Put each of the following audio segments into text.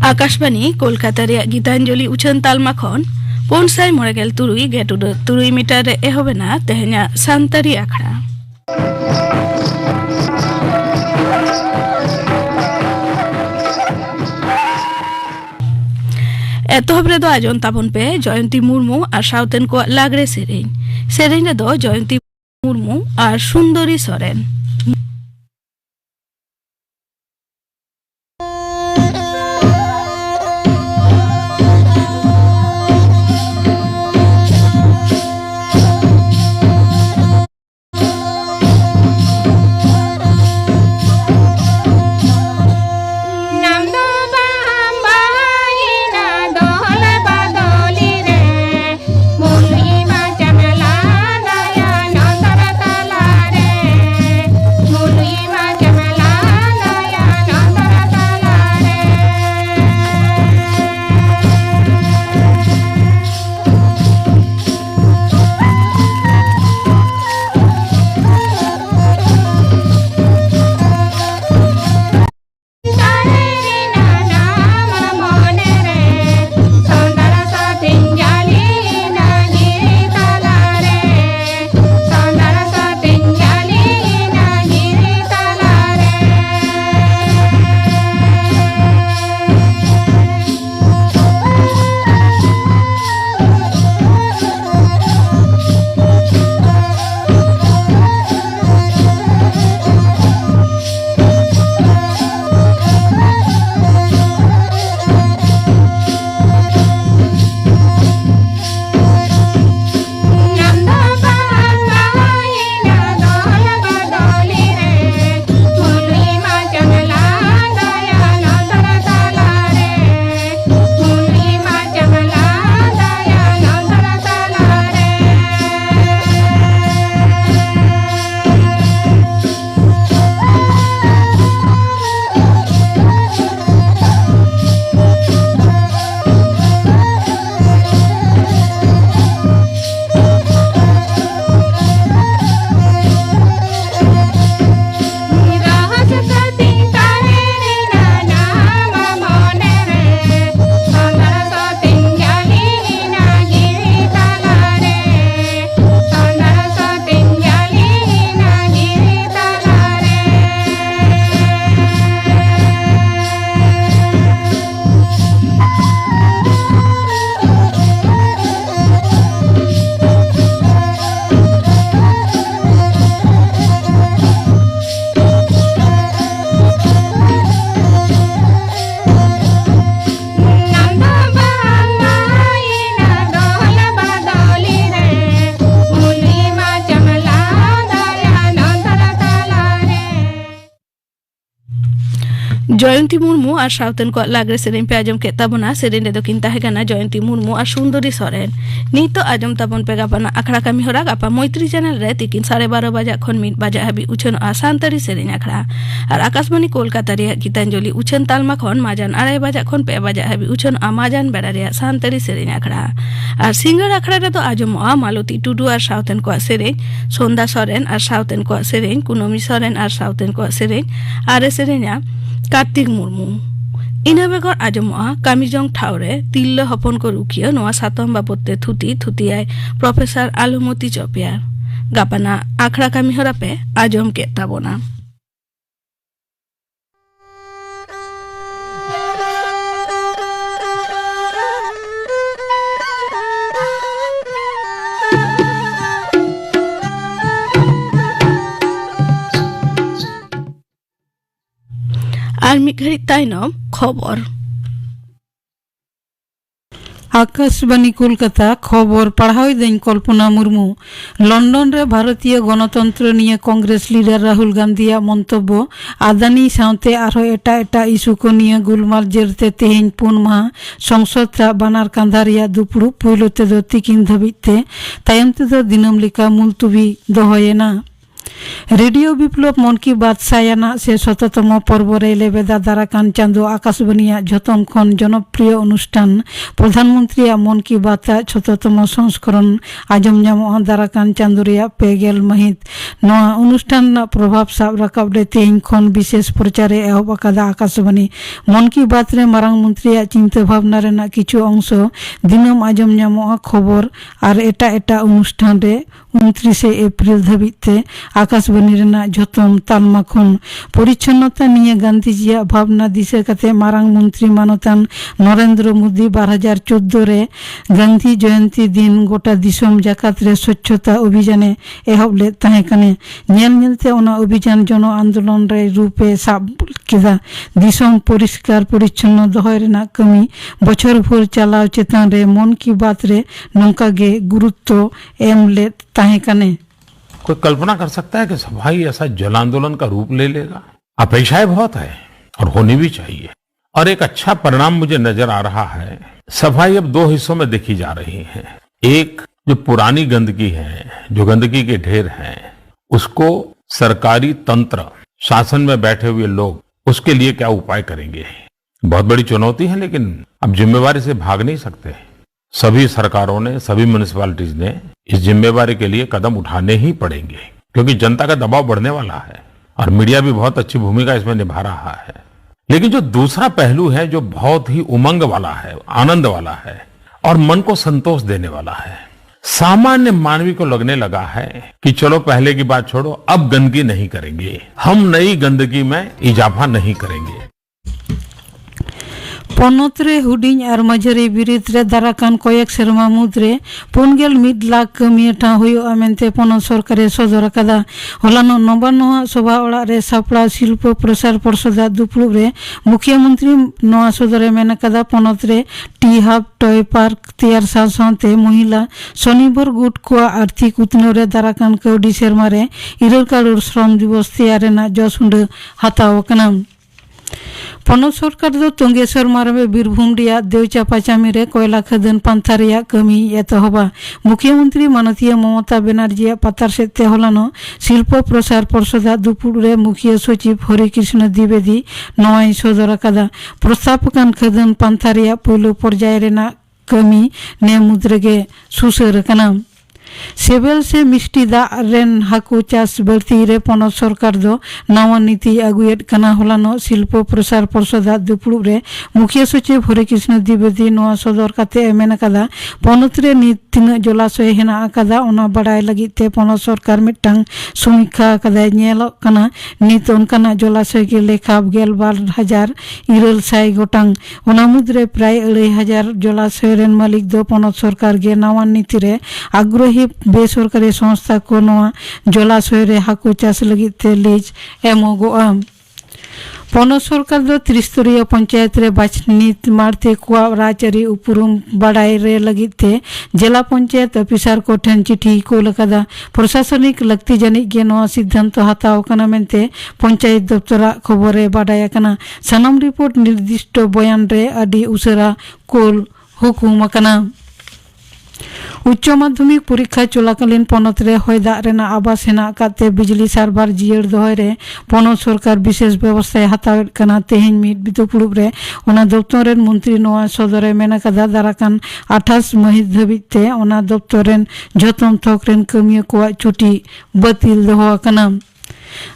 आकाशवाणी कोलकाता रे गीतांजलि उछन तालमा खन 593 गेटुड 3 मीटर रे एहोबेना तेहना सान्तारी आखड़ा एतहब रे दो आजन ताबन पे जयंती मुर्मू और साउथेन को लागरे सेरेन रे दो जयंती मुर्मू और सुंदरी सोरेन जयंती मुर्मू और साउथेन को लागरे सेरेन पे आजम के ताबना सेरेन दो किन ताहेगाना जयंती मुर्मू और सुंदरी सोरेन नीतो आजम ताबन पे गापाना अखड़ा कामी होरा गापा मैत्री चैनल रे तिकिन 12:30 बजा खन 1 बजा हाबी उछन आ सान्तारी सेरेन अखड़ा और आकाशवाणी कोलकाता रे गीतांजलि उछन तालमा खन माजान 2:30 बजा खन 5 बजा हाबी उछन आ माजान बेड़ा रे सान्तारी सेरेन अखड़ा और सिंगर अखड़ा रे तो आजम आ मालती टुडू और साउथेन को सेरेन सोंदा सोरेन और साउथेन को सेरेन कुनोमी सोरेन और साउथेन को सेरेन आरे सेरेना कार्तिक मुर्मू इना बेगर आजमआ कामिजों ठावरे तिल्ल हपन को रुकियो नोआ सातम बाबते थुतियाय प्रोफेसर आलुमती चौपियार गापाना आखड़ा कामी हरापे आजम के ताबोना खबर आकाशवाणी कोलकाता खबर पढ़ाई दिन कल्पना मुर्मू लंडन रे भारतीय गणतंत्र निये कांग्रेस लीडर राहुल गांधी मंतव्य आदानी साउते आरो एटा एटा इस्यू को निये गुलमाल जेरते तेहेन 4 माह संसद बानार कांधारिया दुपुरु पुइलोते दो तिकिन धबिते तायमते दो दिनम लेका मुलतुबी दोहयेना रेडियो विप्लव मन की बात सायाना से 17तम पर्व रे लेबेदा दाराकान चांदो आकाशबाणीया झतम खन जनप्रिय अनुष्ठान प्रधानमंत्री मन की बात 17तम संस्करण आजम ᱧᱟᱢᱚᱜᱼᱟ दाराकान चांदो रेया पेगेल महित नवा अनुष्ठान ना प्रभाव साब राकाब रे तेहिं खन विशेष प्रचारे एहब आकादा आकाशबाणी मन की बात रे मारांग मंत्री चिंता भावना रेना किछु अंश दिनम आजम ᱧᱟᱢᱚᱜᱼᱟ खबर और एटा एटा अनुष्ठान रे 29 एप्रिल धाबिते आकाशबाणी रेना झतम तालमा खन परिच्छन्नता निये गांधीजिया भावना दिशा कते मारांग मंत्री मानतान नरेंद्र मोदी 2014 रे गांधी जयंती दिन गोटा दिसम जाकात रे स्वच्छता अभियाने एहब ले ताहे कने नेल नेलते ओना अभियान जन आंदोलन रे रूपे साब केदा दिसम परिष्कार परिच्छन्न दहय रेना कमी बछर भर चलाव चेतान रे मन की बात रे नंका गे गुरुत्व एम ले ताहे कने। कोई कल्पना कर सकता है कि सफाई ऐसा जन आंदोलन का रूप ले लेगा? अपेक्षाएं बहुत है और होनी भी चाहिए, और एक अच्छा परिणाम मुझे नजर आ रहा है। सफाई अब 2 हिस्सों में देखी जा रही है। एक, जो पुरानी गंदगी है, जो गंदगी के ढेर हैं, उसको सरकारी तंत्र, शासन में बैठे हुए लोग उसके लिए क्या उपाय करेंगे। बहुत बड़ी चुनौती है, लेकिन अब जिम्मेवारी से भाग नहीं सकते। सभी सरकारों ने, सभी म्युनिसिपैलिटीज ने इस जिम्मेवारी के लिए कदम उठाने ही पड़ेंगे, क्योंकि जनता का दबाव बढ़ने वाला है और मीडिया भी बहुत अच्छी भूमिका इसमें निभा रहा है। लेकिन जो दूसरा पहलू है, जो बहुत ही उमंग वाला है, आनंद वाला है और मन को संतोष देने वाला है, सामान्य मानवी को लगने लगा है कि चलो पहले की बात छोड़ो, अब गंदगी नहीं करेंगे, हम नई गंदगी में इजाफा नहीं करेंगे। पनत रे हुडिंग और मझारी बिरित रे दाराकान कयेक सेरमा मुद्रे 51 लाख कमिया ठा हुयो मेनते पनत सरकारे सदर आकादा। हलानो नबान्नवा सभा ओड़ा रे सापड़ा शिल्प प्रसार पर्षद दुपुरुब रे मुख्यमंत्री नवा सदरे मेन आकादा पनत रे टी हब टय पार्क तैयार साथे महिला स्वनिर्भर गुट को आर्थिक उत्नयन रे दाराकान कौडी सेरमा रे 2 करोड़ श्रम दिवस तैयार रेना जसुंड हाताव कना। पनत सरकार दो तंगेश्वर मारमे बीरभूम रिया देवचापाचामी रे कोयला खदन पांथा रिया कमी एतहबा। मुख्यमंत्री माननीय ममता बनर्जी पातार सेते हलानो शिल्प प्रसार पर्षद दुपुर रे मुख्य सचिव हरिकृष्ण द्विवेदी नवाई सदर आकादा। प्रस्तावकान खदन पांथा रिया पहलो पर्याय रेना कमी ने मुद्रेगे सुसर कना। सेबेल से मिष्टी दा रेन हाकू चाष बढ़ती रे पनत सरकार दो नवा नीति आगुएट कना। हलानो शिल्प प्रसार पर्षद दुपुरुब रे मुख्य सचिव हरिकृष्ण द्विवेदी नवा सदर काते मेन आकादा पनत रे नित तिना जलाशय हेना आकादा ओना बाडाय लगी ते पनत सरकार मिटटांग समीक्षा आकादा। नेलो कना नित ओनकाना जलाशय के लेखा 12,400 गोटांग ओना मुद्रे प्राय 2,500 जलाशय रेन मालिक दो पनत सरकार गे नवा नीति रे आग्रही बेसरकारी संस्था को नवा जलाशय रे हाकू चाष लगी ते लीज एमोगोआ। पनत सरकार दो त्रिस्तरीय पंचायत रे बाछनी मारते कुआ राजरी उपरुम बाडाय रे लगी ते जिला पंचायत ऑफिसर को ठेन चिठी को लकादा। प्रशासनिक लगती जानी गे नवा सिद्धांत हाताव कना मेनते पंचायत दफ्तर खबर रे बाडाय कना। सनम रिपोर्ट निर्दिष्ट बयान रे आदि उसरा कोल हुकुम कना। उच्च माध्यमिक परीक्षा चलाकालीन पनत रे हयदा रेना आवास हेना काते बिजली सार्भार जियर दोहय रे पनत सरकार विशेष व्यवस्था हाताव कना। तेहेन मिट बितुपुरुब रे ओना दफ्तर रेन मंत्री नवा सदरे मेना कादा दाराकान 28 महित धाबिते ओना दफ्तर रेन झतम थक रेन कमिया को छुट्टी बातिल दोहो कना।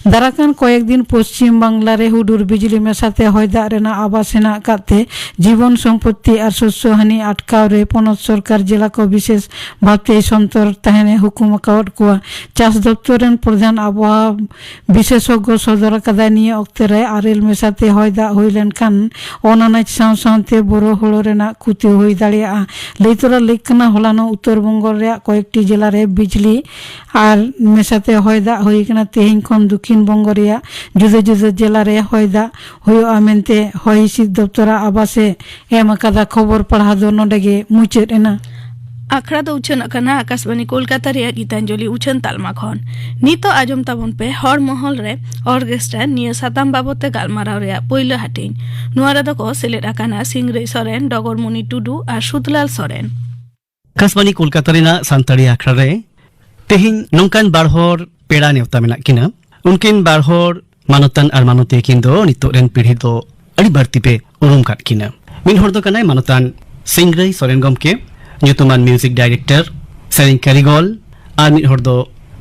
दाराकान कयेक दिन पश्चिम बांगला रे हुडुर बिजली मेसाते हयदा रेना आवास हेना काते जीवन सम्पत्ति और शस्य हानि आटकाव रे पनत सरकार जिला को विशेष भावते संतर ताहेने हुकुम कावट को। चाष दफ्तर रेन प्रधान आबहावा विशेषज्ञ सदर कादा निये अक्ते रे आरेल मेसाते हयदा होइलेन खान अनानाज साव सावते बड़ो हड़ो रेना क्षति होई दाड़िया। लेतरा लेखना हलानो उत्तर बंग रे कयेकटी जिला रे बिजली और मेसाते हयदा होई कना। तेहिं खन दक्षिण बंग रे जुदा जुदा जिला रे हयदा होयो मेनते हय हिसिद दफ्तर आवासे एम आकादा। खबर पढ़ा दो नोडेगे मुचाद एना। आखड़ा दो उछन अकना आकाशवाणी कोलकाता रे गीतांजलि उछन तालमा खन नितो आजम ताबन पे हर महल रे ऑर्केस्ट्रा निया साताम बाबते गालमाराव रे पहिलो हाटिन नुआरा दको सेलेट आकाना सिंगरे सोरेन डगरमणि टुडू और सुतलाल सोरेन। आकाशवाणी कोलकाता रेना सान्ताड़ी आखड़ा रे तेहिं नोंकान बारहर पेड़ा नेवता मेना किना उनकिन बार हर मानतान और मानती किन दो नितो रेन पीढ़ी दो अड़ी बढ़ती पे उरुम काट किना मिन हर दो कनाय मानतान सिंगरई सोरेन गमके nyutuman म्यूजिक डायरेक्टर सेरिंग कारिगल और मिद हर दो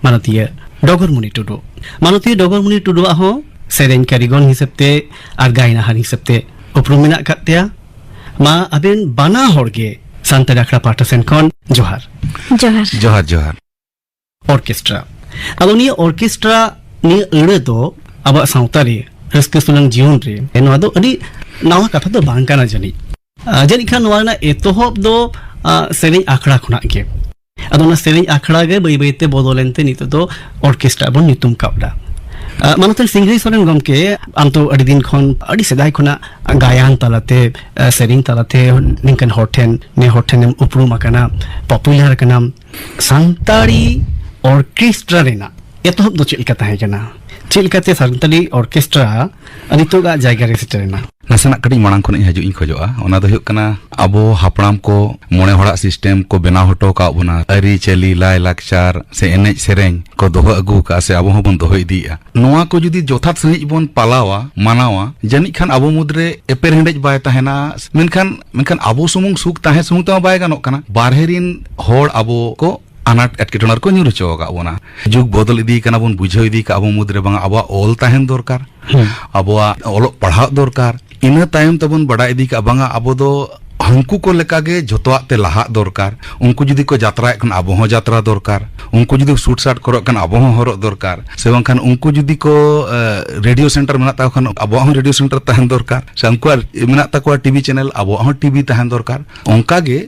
मानतीय डगरमुनि टुडू मानतीय डगरमुनि टुडू आहो सेरिंग कारिगल हिसाबते और गायनाहार हिसाबते उपरुम मेना कातेया मा अबेन बाना हरगे सान्तार आखड़ा पाटा सेन खन जोहार जोहार जोहार जोहार ऑर्केस्ट्रा अब निया ऑर्केस्ट्रा नि अड़े दो अब सावतारी रस्के सुलंग जीवन रे एनो दो अडी नावा कथा दो बांग काना जनी जनी खान नोवाना एतोहब दो सेरिंग आखड़ा खुना के अदोना सेरिंग आखड़ा गे बई बईते बदलेनते नितो दो ऑर्केस्ट्रा बन नितुम कावडा मानोतन सिंगरी सोरेन गमके आम तो अडी दिन खन अडी सेदाय खुना गायन तालाते सेरिंग तालाते निंकन हॉटेन ने हॉटेन उपरुम आकना पॉपुलर कना सांतारी ऑर्केस्ट्रा रेना एतोहब दो चिलका ताहे जना चिलकाते सांताली ऑर्केस्ट्रा अनितोगा जायगा रे सेटरेना नासेना कड़ी मांग खन हजू इन खोजोआ ओना दो हुकना अबो हापड़ाम को मोने हड़ा सिस्टम को बेना हटो का बना अरी चली लाय लाक्चार से एनेज सेरेंग को दोह अगू का से अबो हबन दोह इदिया नोआ को जुदी जोथात सहिज बन पालावा मानावा जनी खान अबो मुद्रे एपेर हेंडेज बाय ताहेना मेनखान अबो सुमुंग सुख ताहे सुमुंग ता बाय गानोक कना बारहेरिन होड़ अबो को अनाट एटकेटोनार को न्यूर चोगा बोना जुग बदल इदी कना बन बुझाव इदी का अबो मुद्रे बांगा अबो ओल ताहेन दरकार अबो ओलो पढ़ाव दरकार इना तायम तबन बड़ा इदी का बांगा अबो दो हमको को लेका गे जतवा ते लाहा दरकार उनको जुदी को यात्रा कन अबो हो यात्रा दरकार उनको जुदी सूट साट करक कन अबो हो हरक दरकार से बांखान उनको जुदी को रेडियो सेंटर मेना ता खन अबो हो रेडियो सेंटर तहन दरकार से उनको मेना ता को टीवी चैनल अबो हो टीवी तहन दरकार उनका गे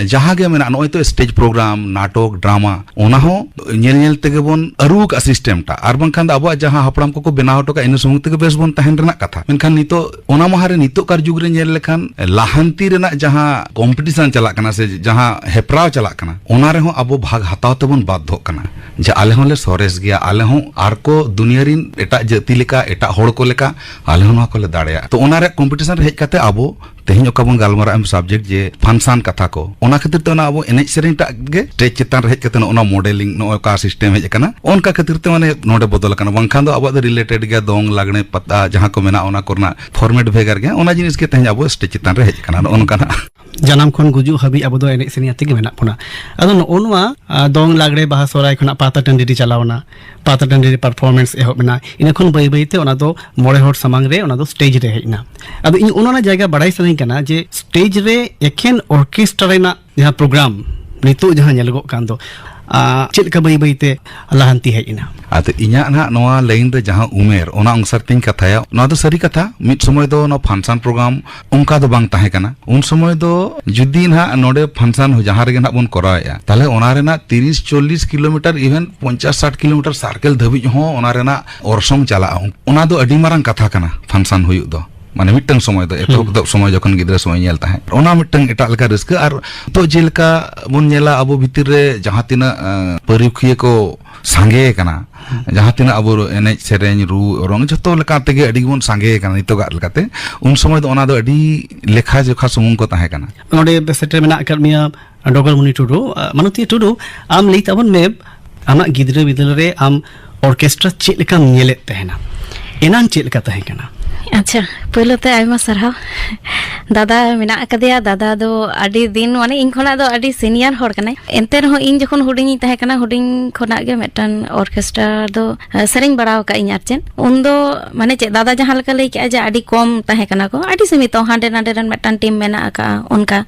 जहां गे मेना नोय तो स्टेज प्रोग्राम नाटक ड्रामा ओना हो नेल नेल तेगे बोन अरुक सिस्टम ता आर बांखान अबो जहां हपड़ाम को बेनाव हटो का इन सुमुंग तेगे बेस बोन तहन रेना कथा मेनखान नितो ओना माहारे नितो कार जुग रे नेल लेखान लाहांती रेना जहां कॉम्पिटिशन चला कना से जहां हेपराव चला कना ओना रे हो अबो भाग हताव तेबन बाध्य कना जे आले होले सोरेस गया आले हो आर को दुनिया रिन एटा जाति लेका एटा होड़ को लेका आले हो को ले दाड़या तो ओना रे कॉम्पिटिशन रे हेज काते अबो तेहन ओका बन गालमारा एम सब्जेक्ट जे फंक्शन कथा को ओना खातिर ते ओना अबो एनेज सेरेंग टा गे स्टेज चितान रे हेज काते ओना मॉडलिंग नो का सिस्टम हेज कना ओनका खातिर ते माने नोडे बदल कना बांखान दो अबो दो रिलेटेड गया दोंग लागने पता जहां को मेना ओना करना फॉर्मेट भेगार गया ओना जिनिस के तेहन अबो स्टेज चितान रे हेज कना ओनका ना जानम खन गुजु हबी अब दो एने सेनिया तेगे मेना पुना अदो नोनवा दोंग लागड़े बाहा सोराय खना पाता टंडी री चलावना पाता टंडी री परफॉर्मेंस एहो मेना इन खन बई बईते ओना दो मोड़े होड़ समांग रे ओना दो स्टेज रे हेजना अदो इन ओना जायगा बड़ाई सनी कना जे स्टेज रे एखेन ऑर्केस्ट्रा रेना जहां प्रोग्राम नितो जहां नेलगो कान दो चेद का बई बईते लाहंती हेजना आते इन्या ना नोआ लाइन रे जहां उमेर ओना अंगसर तिन कथाया नोआ दो सरी कथा मिट समय दो नो फंक्शन प्रोग्राम उनका दो बांग ताहे कना उन समय दो जुदी ना नोडे फंक्शन हो जहां रे ना बन कराया ताले ओना रे ना 30-40 किलोमीटर इवन 50-60 किलोमीटर सर्कल धबी हो ओना रे ना ओरसम चला ओना दो अडी मारंग कथा कना फंक्शन हुयु दो माने मिटंग समय दो एतो समय जखन गिद्रा समय नेल ताहे ओना मिटंग एटा लका रिस्क आर तो जेलका बन नेला अबो भितिर रे जहां तिना परिखिए को सांगे कना जहां तिना अबो एनेज सेरेंज रू रंग जतो लका तेगे अडी बन सांगे कना नितोगा लकाते उन समय दो ओना दो अडी लेखा जोखा सुमुंग को ताहे कना नोडे बेसेटे मेना अकर्मिया डगरमुनि टुडू मानती टुडू आम लई तबन में आमा गिद्रा बिदल रे आम ऑर्केस्ट्रा चेक लेका नेले तहना एनान चेक लेका तहे कना अच्छा पहले तो आयमा सरहाव दादा मेना कदेया दादा दो अडी दिन माने इन खना दो अडी सीनियर हर कने एनते रहो इन जखन हुडिंग ताहे कना हुडिंग खना गे मेटन ऑर्केस्ट्रा दो सेरेंग बड़ाव का इनार चेन उन दो माने चे दादा जहां लका लई के जे अडी कम ताहे कना को अडी सीमित हांडे नाडे रन मेटन टीम मेना का उनका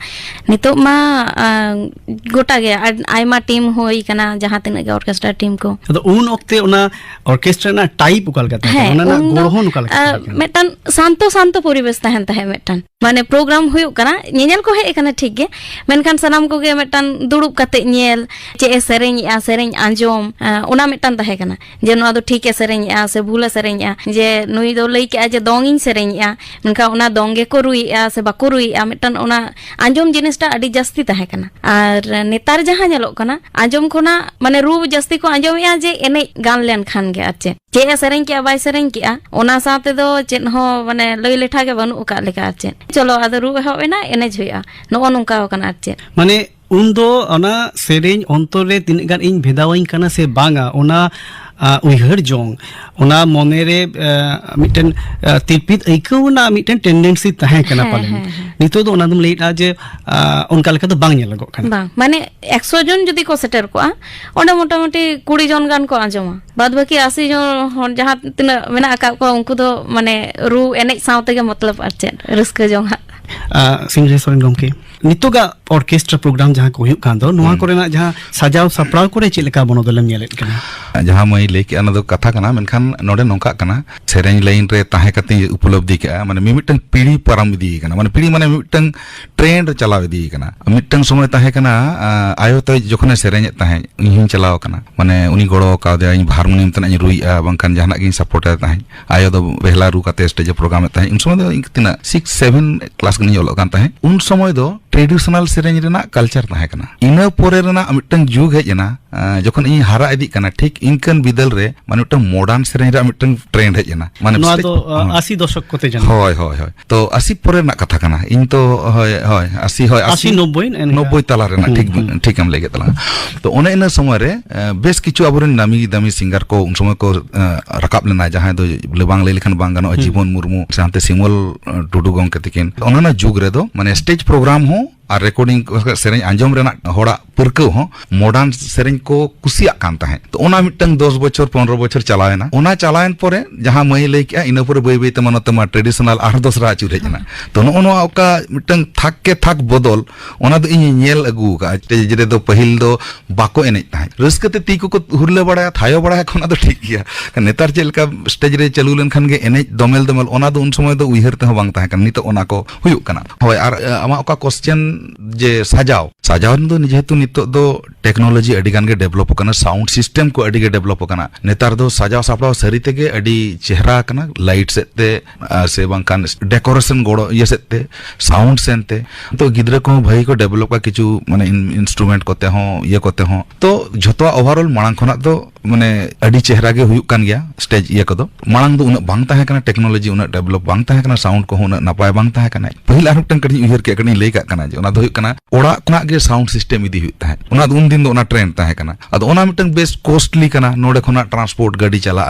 नितो मा गोटा गे आयमा टीम होई कना जहां तिना गे ऑर्केस्ट्रा टीम को तो उन ओक्ते ओना ऑर्केस्ट्रा ना टाइप उकाल का ताहे ओना ना गोड़होन उकाल का मेटन शांतो शांतो परिवेश तहन ताहे मेटन माने प्रोग्राम हुयु कना नेनेल को हे कना ठीक गे मेनखान सनाम को गे मेटन दुड़ुब कते नेल चे सेरेंग आंजोम ओना मेटन ताहे कना जे नो दो ठीक है सेरेंग आ से भूला सेरेंग आ जे नुई दो लई के जे दोंगिन सेरेंग आ मेनखा ओना दोंगे को रुई आ से बाको रुई आ मेटन ओना आंजोम जिनिसटा अडी जस्ती ताहे कना आर नेतार जहां नेलोक कना आंजोम खोना माने रू जस्ती को आंजोम या जे एने गान लेन खान गे आचे चे सेरेंग के बाय सेरेंग के आ ओना साथे दो चेन हो माने लई लेठा के बनु का लेका आचे चलो आदो रू हो एना एनेज हुआ नो नोंका कना आचे माने उन दो ओना सेरेंग अंतर रे तीन गान इन भेदावइन कना से बांगा ओना उइहर जोंग ओना मोने रे मिटन तिरपित अइकौना मिटन टेंडेंसी तहे कना पाले नितो दो ओना दुम लेटा जे उनका लेका तो बांग नेलगो कना बांग माने 100 जन जदि को सेटर को ओंडे मोटामोटी 20 जन गान को आंजमा बाद बाकी 80 जन जहां तिना मेना आका को उनको दो माने रू एनेज साउते के मतलब आचे रस्का जोंग सिंह सोरेन गमके नितोगा ऑर्केस्ट्रा प्रोग्राम जहां को हुयुक कान दो नोआ कोरेना जहां सजाव सपड़ाव कोरे चिलका बनोदलम नेलेत कना जहां मैं लेके अना दो कथा कना मेनखान नोडे नोका कना सेरेंज लाइन रे ताहे कते उपलब्धि का माने मिमिटंग पीढ़ी परम इदी कना माने पीढ़ी माने मिमिटंग ट्रेंड चलाव इदी कना मिमिटंग समय ताहे कना आयो तो जखने सेरेंज ताहे इहिं चलाव कना माने उनी गड़ो का दे इन हारमोनियम तना रुइआ बंखान जहाना गिन सपोर्ट ताहे आयो दो बेहला रू काते स्टेज प्रोग्राम ताहे उन समय दो इतना 6 7 क्लास गनी ओलो कान ताहे उन समय दो ट्रेडिशनल सेरेंज रेना कल्चर ताहे कना इना पोरे रेना मिटंग जुग हेजना जखन इन हारा इदी कना ठीक इनकन बिदल रे माने मिटंग मॉडर्न सेरेंज रा मिटंग ट्रेंड हेजना माने नोआ तो 80 दशक कोते जन होय होय होय तो 80 पोरे ना कथा कना इन तो होय होय 80 होय 80 90 तला रेना ठीक ठीक हम लेगे तला तो ओने इन समय रे बेस किछु अबरेन नामी दामी सिंगर को उन समय को रकाब लेना जहां दो लेबांग ले लेखन बांग गानो जीवन मुर्मू सानते सिमल टुडू गंग कतिकिन ओना जुग रे दो माने स्टेज प्रोग्राम हो और रेकॉर्डिंग सेरेंज आंजम रेना होड़ा परकौ हो मॉडर्न सेरेंज को कुसिया कान ताहे तो ओना मिटंग 10 बछर 15 बछर चलावेना ओना चलायन परे जहां मै लई के इना परे बई बई ते मनतमा ट्रेडिशनल आर दोसरा अचुर हेजना तो नो ओका मिटंग थाक के थाक बदल ओना दो इन नेल अगु का स्टेज रे दो पहिल दो बाको एनेज ताहे रस्कते ती को हुरले बड़ा थायो बड़ा कोना दो ठीक गया नेतार चेलका स्टेज रे चलू लेन खान गे एनेज दोमेल दोमेल ओना दो उन समय दो उइहर ते बांग ताहे कन नितो ओना को हुयुक कना होय आर आमा ओका क्वेश्चन जे सजाव दो जेहेतु नितो दो टेक्नोलॉजी अडी गान के डेवलप कना साउंड सिस्टम को अडी के डेवलप कना नेतार दो सजाव सापड़ाव सरी तेगे अडी चेहरा कना लाइट सेते से बांकान डेकोरेशन गोड़ो ये सेते साउंड सेनते तो गिद्रा को भाई को डेवलप का किछु माने इंस्ट्रूमेंट कोते हो ये कोते हो तो जतवा ओवरऑल मांग खना दो माने अडी चेहरा के हुयुक कान गया स्टेज ये को दो मांग दो उन बांग ताहे कना टेक्नोलॉजी उन डेवलप बांग ताहे कना साउंड को उन नापाय बांग ताहे कना पहिला हटन कडी उहर के कनी लेका कना जे ओना दो कना ओड़ा कना के साउंड सिस्टम इदी हुयुक ताहे ओना उन दिन दो ओना ट्रेंड ताहे कना अदो ओना मिटन बेस्ट कॉस्टली कना नोडे खना ट्रांसपोर्ट गाड़ी चला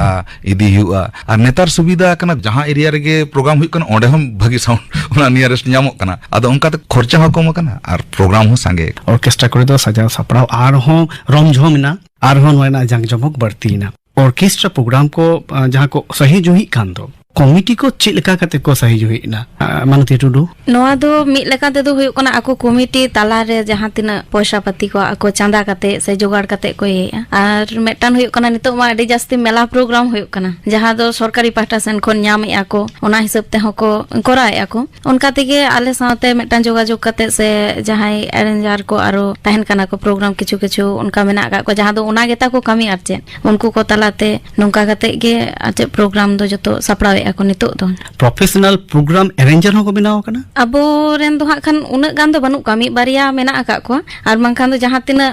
इदी हुआ और नेतार सुविधा कना जहां एरिया रे प्रोग्राम हुयुक कना ओडे हम भागी साउंड ओना नियरेस्ट न्यामो कना अदो उनका ते खर्चा हो कम कना और प्रोग्राम हो संगे ऑर्केस्ट्रा करे दो सजाव सपड़ाव आर हो रमझोमना आर हो नोना जंग जमक बढ़तीना ऑर्केस्ट्रा प्रोग्राम को जहां को सही जोही कान दो कमिटी को चिलका कते को सही जोहिना मानती टुडू नोआ दो मिट लेका ते दो हुयुक कना आको कमिटी ताला रे जहां तिना पैसा पाती को आको चांदा कते से जोगाड़ कते को ये और मेटान हुयुक कना नितो मा अडी जास्ती मेला प्रोग्राम हुयुक कना जहां दो सरकारी पाहटा सेन खन न्याम ए आको ओना हिसाब ते हको कराए आको उनका तेगे आले साथे मेटान जोगाजोग कते से जहां अरेंजर को आरो तहन कना को प्रोग्राम किछु किछु उनका मेना का को जहां दो ओना गेता को कमी आरचे उनको को तालाते नोंका कते गे आचे प्रोग्राम दो जतो सपड़ा ako nitok do professional program arranger हो को बनाव कना abo ren do kan una gan do banuk kami baria mena akak ko ar bangkan do jahan tina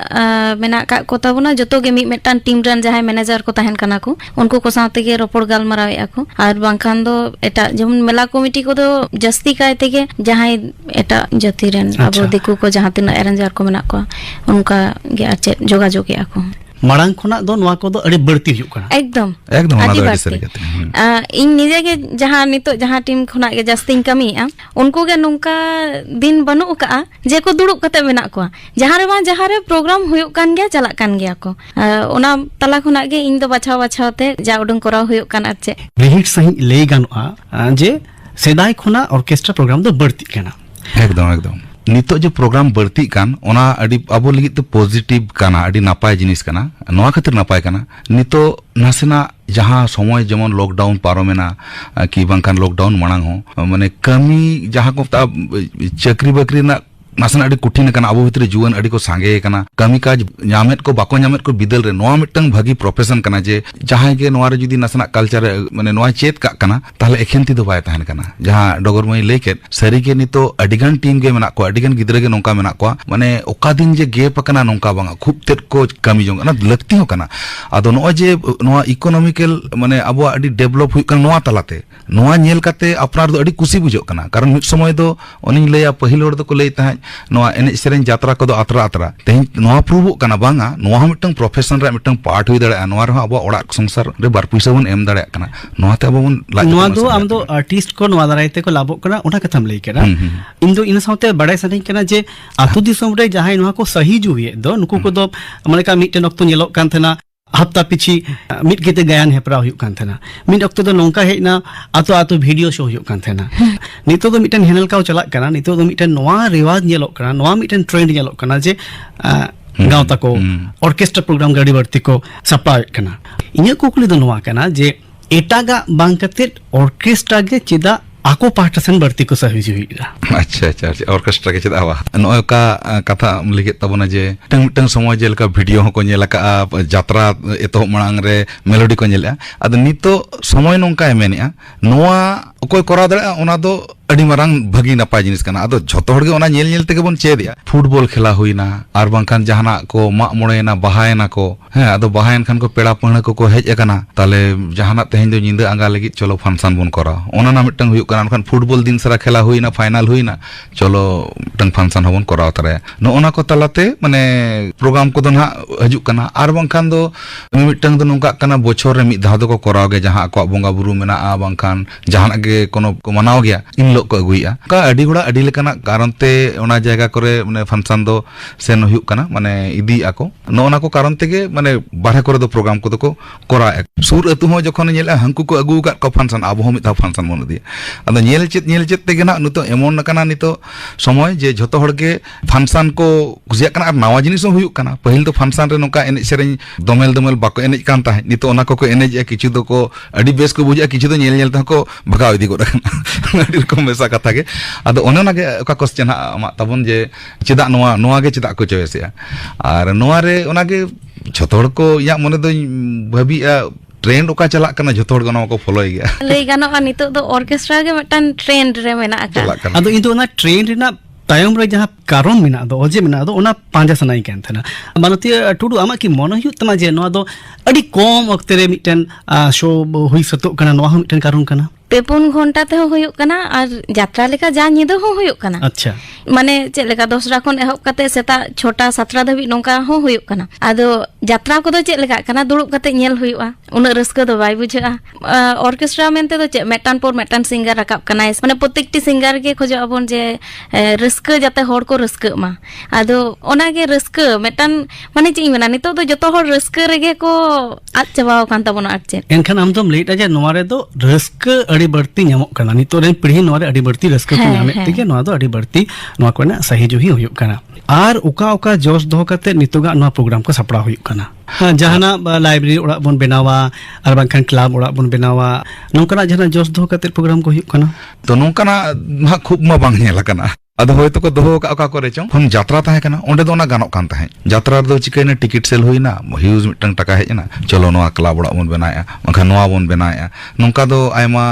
mena akak ko tabuna joto ge mi metan team ran jahay manager ko tahen kana ko unku ko saute ge ropor gal marawe ako ar bangkan do eta jemun mela committee ko do jasti kai tege jahay eta jati ren abo diku ko jahan tina arranger ko mena ko unka ge ache joga joge ako मांग खुना दो नोआ को दो अड़ी बढ़ती हुयुक कना एकदम ओना दो अड़ी सरी कते इन निजे के जहां नितो जहां टीम खुना के जस्ती कमी उनको के नोंका दिन बनु का जे को दुड़ुब कते मेना को जहां रे प्रोग्राम हुयुक कान गया चला कान गया को ओना तला खुना के इन दो बाछाव ते जा उडंग करा हुयुक कान आचे रिहिट सही ले गानुआ जे सेदाय खुना ऑर्केस्ट्रा प्रोग्राम दो बढ़ती कना एकदम नितो जो प्रोग्राम बढ़ती कान ओना अडी अबो लगी तो पॉजिटिव काना अडी नापाय जिनिस काना नोआ खातिर नापाय काना नितो नासेना जहां समय जेमन लॉकडाउन पारोमेना कि बांकान लॉकडाउन मांग हो माने कमी जहां को चक्री बकरी ना नासन अडी कठिन कना अबो भितरे जुवन अडी को सांगे कना कमी काज न्यामेत को बाको न्यामेत को बिदल रे नोआ मिटंग भागी प्रोफेशन कना जे जहां के नोआ रे जुदी नासना कल्चर माने नोआ चेत का कना ताले एखेंती दो बाय ताहन कना जहां डगर मई लेकेत सरी के नितो अडिगन टीम के मेना को अडिगन गिदरे के नोंका मेना को माने ओका दिन जे गेप कना नोंका बांगा खूब तेत को कमी जोंग ना लगती हो कना आदो नोआ जे नोआ इकोनॉमिकल माने अबो अडी डेवलप हुई कना नोआ तलाते नोआ नेल काते अपनार दो अडी खुशी बुझो कना कारण मिट समय दो ओनी लेया पहिल हर दो को लेता है नोआ एनेज सेरेन जात्रा को आतरा आतरा तेज नोआ प्रूव कना बांगा नोआ हम मिटंग प्रोफेशन रे मिटंग पार्ट हुई दाड़ा नोआ रे अब ओड़ा संसार रे बार पैसा बन एम दाड़ा कना नोआ ते अब बन नोआ दो आम दो आर्टिस्ट को नोआ दारायते को लाभो कना ओना कथाम लई केना इन दो इन साउते बड़ाई सनी केना जे आतु दिसोम रे जहां नोआ को सही जुए दो नुकु को दो माने का मिटन अक्तो नेलोक कान थना हफ्ता पिछी मिट केते गायन हेपरा हुयुक कान थना मिट अक्तो दो नोंका हेना आतो आतो वीडियो शो हुयुक कान थना नितो दो मिटन हेनल काव चलाक कना नितो दो मिटन नोआ रिवाज नेलोक कना नोआ मिटन ट्रेंड नेलोक कना जे गावता को ऑर्केस्ट्रा प्रोग्राम गाड़ी बढ़ती को सप्लाई कना इन्या कुकली दो नोआ कना जे एटागा बांग कते ऑर्केस्ट्रा गे चिदा आको पार्टसन बढ़ती को सही जुईरा अच्छा अच्छा ऑर्केस्ट्रा के चेदा वा नोय का कथा लिखित तबना जे टंग टंग समय जे लका वीडियो को नेलका यात्रा एतो मणांग रे मेलोडी को नेला अद नितो समय नोंका एमेनिया नोआ ओकोय करा दड़ा ओना दो अड़ी मारंग भगी नपाय जिनिस कना अदो झोतो हड़ गे ओना नेल नेल तेगे बोन चेदिया फुटबॉल खेला हुईना आर बांखान जहाना को माग मोड़ेना बहायना को हे अदो बहायन खान को पेड़ा पहण को हेज अकना ताले जहाना तेहें दो निंदा आंगा लगी चलो फंक्शन बोन करा ओना ना मिटंग हुयुक कना खान फुटबॉल दिन सारा खेला हुईना फाइनल हुईना चलो टंग फंक्शन होबन करा तरे नो ओना को तलाते माने प्रोग्राम को दो ना हजुक कना आर बांखान दो मिटंग दो नोंका कना बोछोर रे मिद धाव दो को कराव गे जहां को बोंगा बुरु मेना आ बांखान जहाना गे कोनो को मनाव गया इन लोग को अगुइया का अडी गुड़ा अडी लेकाना कारण ते ओना जायगा करे माने फंक्शन दो सेन हुयुक कना माने इदी आको नो ओना को कारण तेगे माने बारहे करे दो प्रोग्राम को दो को करा सुर अतु हो जखन नेला हंकु को अगु का फंक्शन आबो हम मिता फंक्शन मन दिया अद नेल चेत तेगे ना नितो एमन कना नितो समय जे झोतो हड़ के फंक्शन को कुसिया कना आर नावा जिनिस हुयुक कना पहिल तो फंक्शन रे नोका एने सेरेन दोमेल दोमेल बाको एने कान ताहे नितो ओना को एने किछु दो को अडी बेस को बुझा किछु दो नेल नेल ता को भगाव इदी गोदा कना अडी रकम बेसा कथा के अदो ओने ना गे ओका क्वेश्चन आमा तबन जे चेदा नोआ गे चेदा को चॉइसया आर नोआ रे ओना गे झोतो हड़ को या मने दो भाबिया ट्रेंड ओका चला कना झोतो हड़ को फॉलो गया लई गानो नितो दो ऑर्केस्ट्रा गे मटन ट्रेंड रे मेना का अदो इन दो ना ट्रेंड रे तायम रे जहां कारण मेना दो अजे मेना दो ओना पांजा सनाई केन थना मानती टुडू आमा की मन हुयुक तमा जे नोआ दो अडी कम वक्त रे मिटन शो हुई सतो कना नोआ मिटन कारण कना पेपुन घंटा ते हुयुक कना और यात्रा लेका जा निदो हो हुयुक कना अच्छा माने चेक लेका दोसरा खन एहब कते सेता छोटा 17 धबी नोंका हो हुयुक कना आदो यात्रा को दो चेक लेका कना दुड़ुब कते नेल हुयुआ उन रस्का दो बाय बुझा ऑर्केस्ट्रा मेनते दो चेक मेटान पोर मेटान सिंगर रकाब कना माने प्रत्येकटी सिंगर के खोजो अबन जे रस्का जाते होड़ को रस्का मा आदो ओना गे रस्का मेटान माने ची मेना नितो दो जतो होड़ रस्का रेगे को आज चबाव कान तबन आचे एनखान आम दम लेट अजे नोआ रे दो रस्का अड़ी बढ़ती नामक कना नितो रे पीढ़ी नोआ रे अड़ी बढ़ती रस्का को नामे तेगे नोआ दो अड़ी बढ़ती नोआ को ना सही जो ही हुयुक कना आर उका उका जोश दो कते नितोगा नोआ प्रोग्राम को सपड़ा हुयुक कना जहाना लाइब्रेरी ओड़ा बोन बनावा आर बांखान क्लब ओड़ा बोन बनावा नोंकना जहाना जोश दो कते प्रोग्राम को हुयुक कना तो नोंकना खूब मा बांग नेला कना अदो होय तो को दोहो का करे चों हम यात्रा ताहे कना ओंडे दो ना गानो कान ताहे यात्रा दो चिकैना टिकट सेल होइना ह्यूज मिटंग टाका हेजना चलो नोआ क्लब ओड़ा बोन बनाया मखा नोआ बोन बनाया नोंका दो आयमा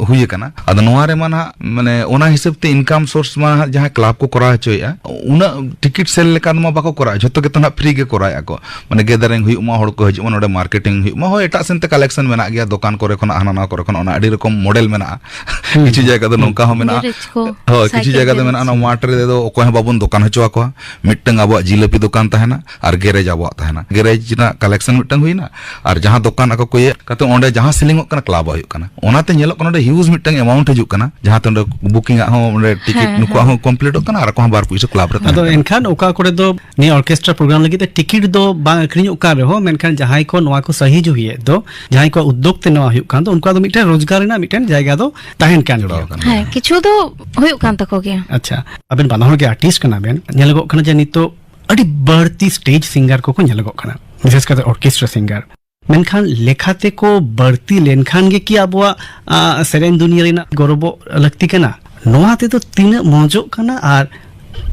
हुई कना अदो नोआ रे माना माने ओना हिसाब ते इनकम सोर्स मा जहां क्लब को करा होया उना टिकट सेल लेका मा बाको करा जतो के तना फ्री गे कराया को माने गेदरिंग हुई मा होड़ को हजु ओडे मार्केटिंग हुई मा हो एटा सेनते कलेक्शन मेना गया दुकान करे खना हाना करे खना ओना अडी रकम मॉडल मेना किछु जगह दो नोंका हो मेना हो किछु जगह दो मेना मार्ट रे दो ओको बाबन दुकान हचो को मिटंग अब जिलेपी दुकान तहना और गैरेज अब तहना गैरेज ना कलेक्शन मिटंग हुईना और जहां दुकान को ये कते ओंडे जहां सेलिंग कना क्लब हुई कना ओनाते नेलो कना ह्यूज मिटंग अमाउंट हजु कना जहां ते बुकिंग हो ओंडे टिकट नुको हो कंप्लीट कना और को बार पैसा क्लब रे अदो एनखान ओका करे दो ने ऑर्केस्ट्रा प्रोग्राम लगी टिकट दो बा अखरियो का रे हो मेनखान जहां को नोआ को सही जो हिए दो जहां को उद्योग ते नोआ हुई कान दो उनका दो मिटन रोजगार ना मिटन जायगा दो ताहेन कान है किछु दो हुई कान तको गया अच्छा अबेन बानहर के आर्टिस्ट कना बेन नेलगो कना जे नितो अडी बढ़ती स्टेज सिंगर को नेलगो कना विशेष करते ऑर्केस्ट्रा सिंगर मेनखान लेखाते को बढ़ती लेनखान गे कि आबवा सेरेन दुनिया रेना गौरव लगती कना नोआ ते तो तीन मौजो कना और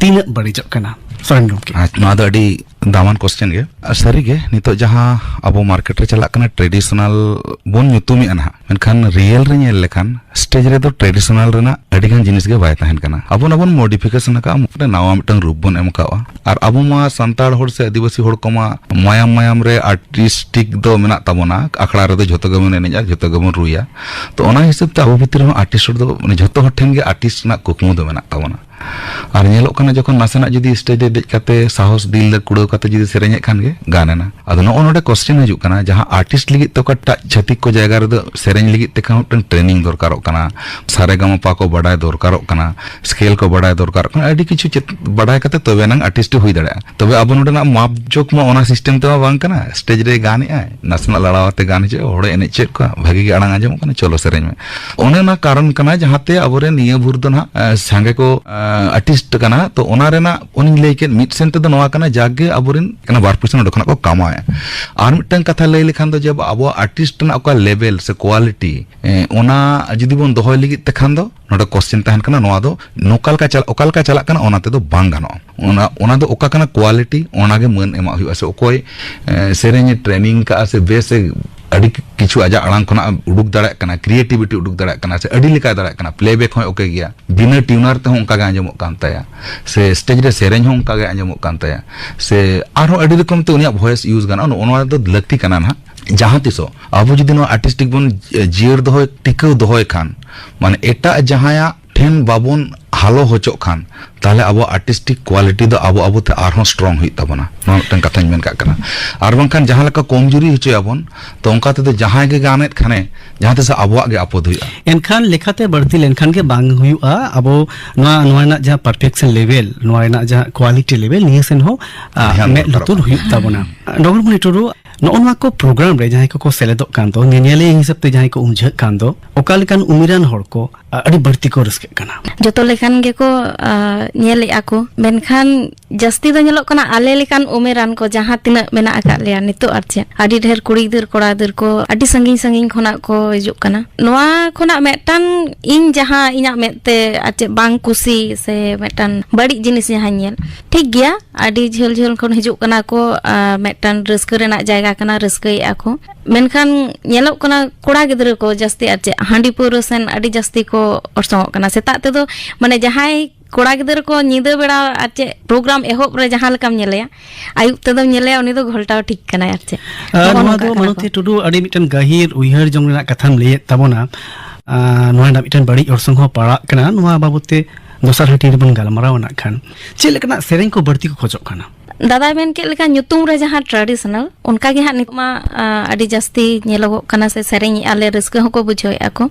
तीन बड़ीजो कना सरन गम के नोआ दो अडी दामान क्वेश्चन गे सारी गे नितो जहां अब मार्केट रे चला कना traditional bone nyutumi anha मेनखान real रे नेल लेखान स्टेज रे तो ट्रेडिशनल रेना अडिगान जिनिस गे बाय तहन कना अबन मॉडिफिकेशन का मुकरे नावा मिटन रूप बोन एम कावा और अब मा संताड़ होड़ से आदिवासी होड़ कोमा मायाम रे आर्टिस्टिक दो मेना ताबोना अखड़ा रे दो झोतो गमन एनेजा झोतो गमन रुया तो ओना हिसाब ते अब भितर आर्टिस्ट दो माने झोतो हर ठेन गे आर्टिस्ट ना कुकमु दो मेना ताबोना और नेलो कना जखन नासेना जुदी स्टेज रे देज काते साहस दिल कुड़ो काते जुदी सेरेញखान गे गानेना अदो नो नोडे क्वेश्चन हजू कना जहां आर्टिस्ट लिगित तो कटा छतिक को जायगा रे सेरेញलिगित ते खान ट्रेनिंग दरकारो कना सारेगामापा को बडाय दरकारो कना स्केल को बडाय दरकारो कना आडी किछु बडाय काते तबे नंग आर्टिस्ट हुई दाड़ा तबे अब नोडे ना माप जोक मा ओना सिस्टम ते बांग कना स्टेज रे गाने आय नासना लड़ावते गाने जे होड़े एने चेक को भागी गे आड़ांग आजम कना चलो सेरेញमें ओने ना कारण कना जहां ते अबरे निया भुर दो ना संगे को आर्टिस्ट कना तो ओना रेना उन लेके मिड सेंटर दो नवा कना जागे अबोरिन कना 2% ओडखना को कमाया और मिटन कथा लay लेखान दो जब अब आर्टिस्ट ना का लेवल से क्वालिटी ओना जदी बोन दोहय लगी तखान दो नोडे क्वेश्चन तहन कना नवा दो ओकाल का चला कना ओना ते दो बांग गानो ओना दो ओका कना क्वालिटी ओना गे मन एमा हुआ से ओकोय सेरेញट्रेनिंग का से बेस अड़ी किछु आजा आड़ांग खना उडुक दाड़ा कना क्रिएटिविटी उडुक दाड़ा कना से अड़ी लिका दाड़ा कना प्लेबैक होय ओके गया बिना ट्यूनर ते उनका गे आंजमो कान ताया से स्टेज रे सेरेញहो उनका गे आंजमो कान ताया से आरो अड़ी रकम ते उनिया वॉइस यूज गाना ओना दो लगती कना ना जहां तिसो अब जुदी नो आर्टिस्टिक बन जियर दोय टिकौ दोय खान माने एटा जहाया ठेन बाबोन हालो होचो खान ताले अब आर्टिस्टिक क्वालिटी दो अब ते आरो स्ट्रांग हुई तबना नो टन कथा मेन का कना आर बंखान जहां लका कमजोरी होचो याबन तो उनका ते जहां गे गानेत खाने जहां ते अबवा गे आपद हुई एनखान लेखाते बढ़ती लेनखान के बांग हुआ अब नोआ ना जहां परफेक्शन लेवल नोआ ना जहां क्वालिटी लेवल निये सेन हो मे लतुर हुई तबना डॉक्टर मुनिटुरु नोआ को प्रोग्राम रे जहां को सेलेदो कान दो नेनेले हिसाब ते जहां को उमझ कान दो ओकालकान उमिरान हड़ को अड़ी बढ़ती को रस्के कना जतो लेखान गे को nyele aku menkan jasti do nyelok kana ale lekan umeran ko jaha tina mena akak leya nitu arche adi dher kuri dir kora dir ko adi sanging khona ko hijuk kana noa khona metan ing jaha inya mete ache bang kusi se metan badi jinis jaha nyel ठीक गया adi झेल झेल खन हिजुक kana ko metan रस्के Raina जायगा kana रस्के ako menkan nyelok kana kora gidra ko jasti ache handi puro sen adi jasti ko orsong kana seta te do mane jahai कोड़ा गिदर को निदा बेड़ा आचे programme एहोब रे जहां लकम नेलेया आयुब तदम नेलेया उनी दो घोलटाव ठीक कना आचे नोआ दो मनोते टुडू अडी मिटन गहिर उइहर जंग रेना कथाम लेय ताबोना नोआ ना मिटन बड़ी ओरसंग हो पाड़ा कना नोआ बाबूते दोसर हटी रे बन गालमाराव ना खान चे लेकना सेरेñ को बढ़ती को खोजो कना दादा मेन के लेका nyutum re jaha traditional unka ge ha nitma adi jasti nyelogok kana se sereñ ale raska hoko bujhoy ako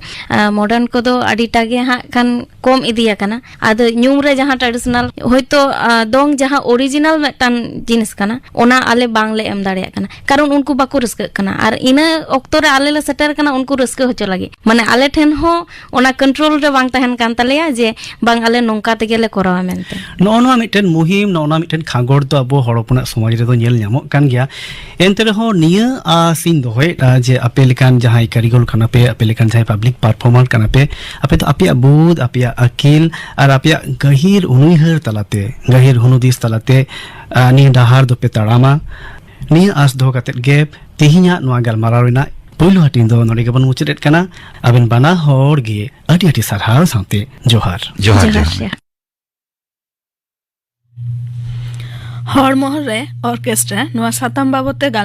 modern ko do adi tage ha kan kom idiya kana ado nyum re jaha traditional hoyto dong jaha original metan jinis kana ona ale bangle em dareya kana karon unku bako raska kana ar ina okto re ale la setter kana unku raska hocho lagi mane ale then ho ona control re bang tahen kan taleya je bang ale nongka tege le korawa mente नोआ mitten मुहिम नोआ mitten खागोड़ तो अब हड़पना समाज रे nail नामो कान गया एनते रहो निया आसिन दोय जे अपे लेकान जहां कारीगल खाना पे अपे लेकान जहां पब्लिक परफॉर्मर खाना पे अपे तो अपे बुद अपे अकिल और अपे गहिर उनुइहर तलाते गहिर हुनुदिस तलाते नि डाहार दो पे तड़ामा नि आस दो कते गेप तिहिया नोआ गलमारावना पहिलो हटिन दो नोडे गबन मुचरेट कना अबन बना होड़ गे अडी अडी सरहार साथे जोहार जोहार हर मोहर रे ऑर्केस्ट्रा नवा सातम बाबते गाल